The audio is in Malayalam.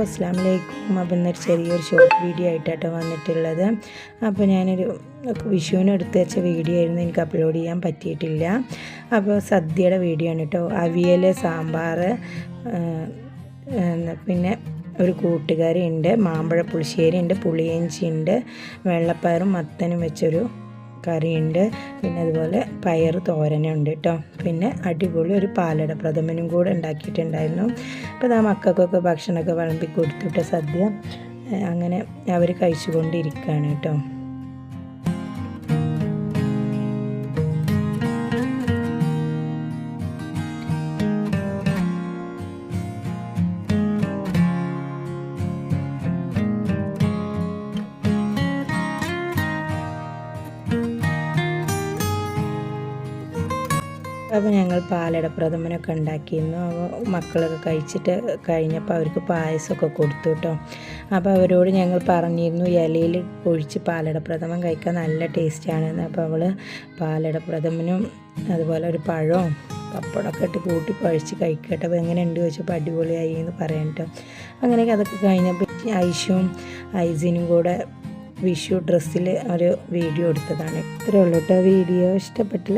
അസ്സലാമു അലൈക്കും. അപ്പോൾ ഇന്നൊരു ചെറിയൊരു ഷോർട്ട് വീഡിയോ ആയിട്ടാണ് വന്നിട്ടുള്ളത്. അപ്പോൾ ഞാനൊരു വിഷുവിന് എടുത്ത് വെച്ച വീഡിയോ ആയിരുന്നു, എനിക്ക് അപ്ലോഡ് ചെയ്യാൻ പറ്റിയിട്ടില്ല. അപ്പോൾ സദ്യയുടെ വീഡിയോ ആണ് കേട്ടോ. അവിയൽ, സാമ്പാർ, പിന്നെ ഒരു കൂട്ടുകറി ഉണ്ട്, മാമ്പഴ പുളിശ്ശേരി ഉണ്ട്, പുളിയിഞ്ചി ഉണ്ട്, വെള്ളപ്പയറും മത്തനും വെച്ചൊരു കറിയുണ്ട്, പിന്നെ അതുപോലെ പയർ തോരനുണ്ട് കേട്ടോ. പിന്നെ അടിപൊളി ഒരു പാലട പ്രഥമനും കൂടെ ഉണ്ടാക്കിയിട്ടുണ്ടായിരുന്നു. അപ്പോൾ ആ മക്കൾക്കൊക്കെ ഭക്ഷണമൊക്കെ വിളമ്പി കൊടുത്തിട്ട് സദ്യ അങ്ങനെ അവർ കഴിച്ചുകൊണ്ടിരിക്കുകയാണ് കേട്ടോ. അപ്പോൾ ഞങ്ങൾ പാലട പ്രഥമനൊക്കെ ഉണ്ടാക്കിയിരുന്നു. അപ്പോൾ മക്കളൊക്കെ കഴിച്ചിട്ട് കഴിഞ്ഞപ്പോൾ അവർക്ക് പായസമൊക്കെ കൊടുത്തു കേട്ടോ. അപ്പോൾ അവരോട് ഞങ്ങൾ പറഞ്ഞിരുന്നു ഇലയിൽ ഒഴിച്ച് പാലട പ്രഥമൻ കഴിക്കാൻ നല്ല ടേസ്റ്റാണെന്ന്. അപ്പോൾ അവൾ പാലട പ്രഥമനും അതുപോലെ ഒരു പഴവും പപ്പടമൊക്കെ ഇട്ട് കൂട്ടി കുഴച്ച് കഴിക്കട്ടെ. അപ്പോൾ എങ്ങനെയുണ്ട് ചോദിച്ചപ്പോൾ അടിപൊളിയായി എന്ന് പറയാം കേട്ടോ. അങ്ങനെയൊക്കെ അതൊക്കെ കഴിഞ്ഞപ്പോൾ ഐഷും ഐസിനും കൂടെ വിഷു ഡ്രസ്സിൽ ഒരു വീഡിയോ എടുത്തതാണ്. ഇത്രയേ ഉള്ളൂ കേട്ടോ. വീഡിയോ ഇഷ്ടപ്പെട്ടില്ല